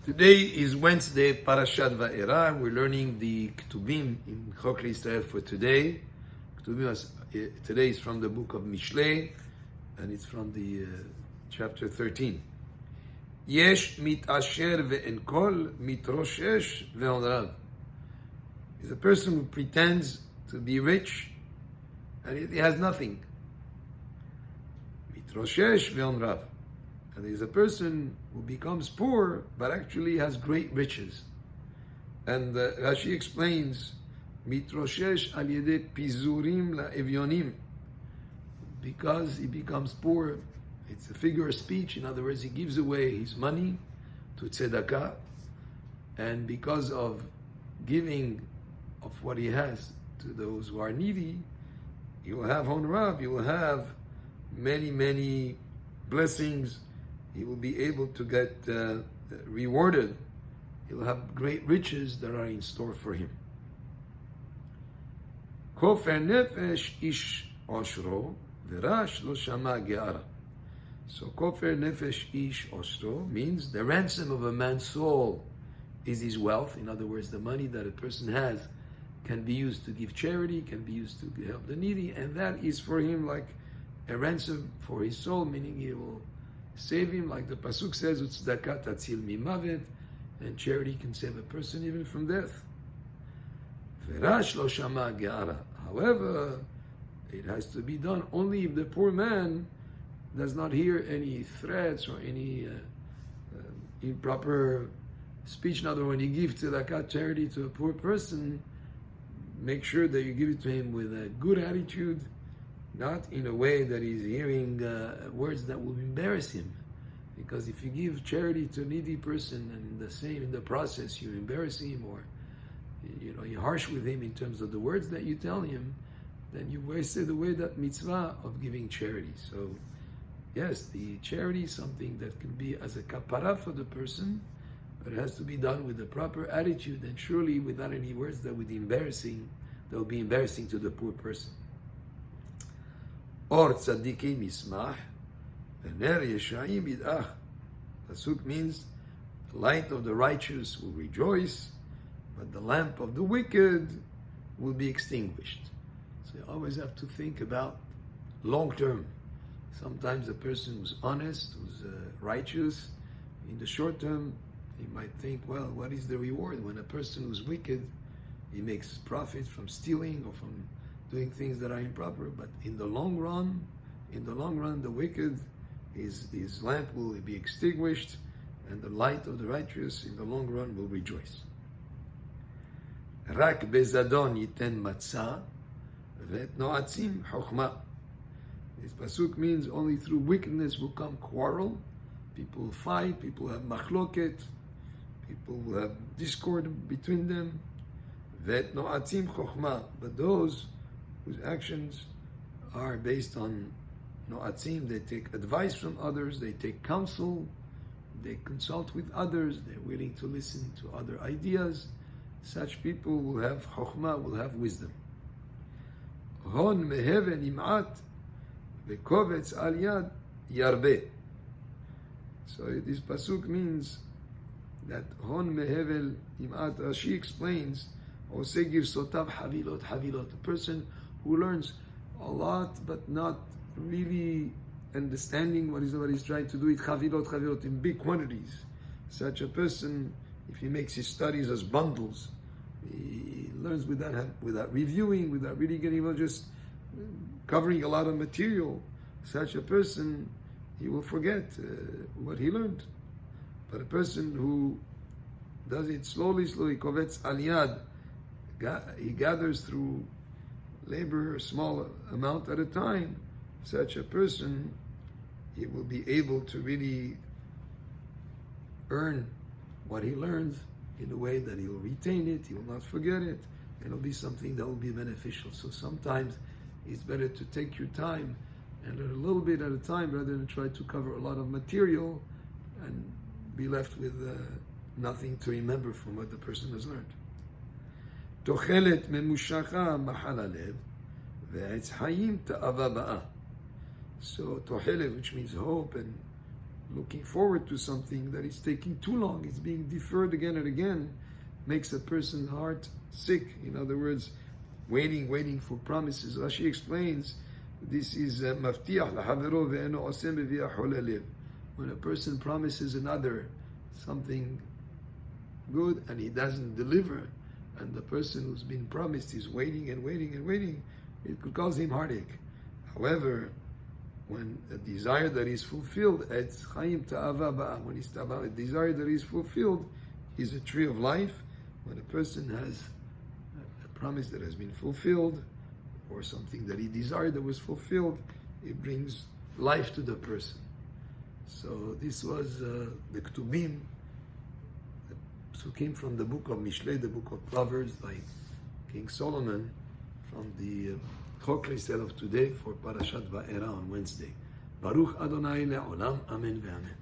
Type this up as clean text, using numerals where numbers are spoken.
Today is Wednesday, Parashat Va'era. We're learning the Ketubim in Chok Israel for today. Today is from the book of Mishlei, and it's from the chapter 13. Yesh mitasher ve'en kol mitroshesh ve'on rav. Is a person who pretends to be rich, and he has nothing. Mitroshesh ve'on rav. And there's a person who becomes poor, but actually has great riches. And Rashi explains, mitroshesh al yedei pizurim la'evyonim. Because he becomes poor, it's a figure of speech. In other words, he gives away his money to tzedakah. And because of giving of what he has to those who are needy, he will have honrav, he will have many, many blessings. He will be able to get rewarded. He will have great riches that are in store for him. Kofer nefesh ish oshro v'rash lo shama ge'ara. So kofer nefesh ish oshro means the ransom of a man's soul is his wealth. In other words, the money that a person has can be used to give charity, can be used to help the needy, and that is for him like a ransom for his soul, meaning he will save him, like the pasuk says, "Utzedakah tatzil mimavet," and charity can save a person even from death. V'rash lo shama ge'ara. However, it has to be done only if the poor man does not hear any threats or any improper speech. In other words, when you give tzedakah, charity, to a poor person, make sure that you give it to him with a good attitude, not in a way that he's hearing words that will embarrass him. Because if you give charity to a needy person and in the process you embarrass him, or you're harsh with him in terms of the words that you tell him, then you wasted away that mitzvah of giving charity. So yes, the charity is something that can be as a kapara for the person, but it has to be done with the proper attitude, and surely without any words that will be embarrassing to the poor person. Or tzadikim yismach, v'ner yeshayim yid'ach. Pasuk means the light of the righteous will rejoice, but the lamp of the wicked will be extinguished. So you always have to think about long term. Sometimes a person who's honest, who's righteous, in the short term, he might think, well, what is the reward? When a person who's wicked, he makes profit from stealing or from doing things that are improper, but in the long run, the wicked, his lamp will be extinguished, and the light of the righteous in the long run will rejoice. Rak bezadon yiten matzah, vet noatzim chokhmah. This pasuk means only through wickedness will come quarrel. People will fight. People have machloket. People will have discord between them. Vet noatzim chokhmah. But those whose actions are based on no'atzim, they take advice from others, they take counsel, they consult with others, they're willing to listen to other ideas. Such people will have chokhmah, will have wisdom. Hon meheven im'at vekovetz al yad yarbe. So this pasuk means that hon mehevel im'at, Rashi explains, osegir sotav havilot havilot, a person who learns a lot but not really understanding what he's trying to do, it chavilot in big quantities. Such a person, if he makes his studies as bundles, he learns without reviewing, without really getting, just covering a lot of material. Such a person, he will forget what he learned. But a person who does it slowly, kovetz al yad, he gathers through labor, a small amount at a time, such a person, he will be able to really earn what he learns in a way that he will retain it, he will not forget it, and it'll be something that will be beneficial. So sometimes it's better to take your time and learn a little bit at a time rather than try to cover a lot of material and be left with nothing to remember from what the person has learned. תוחלת ממושכה מחל הלב, ועץ חיים תאווה באה. So תוחלת, which means hope and looking forward to something that is taking too long, it's being deferred again and again, makes a person's heart sick. In other words, waiting for promises. Rashi explains, this is maftiach lahavero ve'eno osem bevi'acho lelev. When a person promises another something good and he doesn't deliver, and the person who's been promised is waiting and waiting and waiting, it could cause him heartache. However, when a desire that is fulfilled, it's chaim ta'ava ba'a. When it's ta'ava, a desire that is fulfilled is a tree of life. When a person has a promise that has been fulfilled, or something that he desired that was fulfilled, it brings life to the person. So this was the Ketubim, the psukim from the book of Mishlei, the book of Proverbs by King Solomon, from the Chok Leisel of today for Parashat Va'era on Wednesday. Baruch Adonai le'olam, amen ve'amen.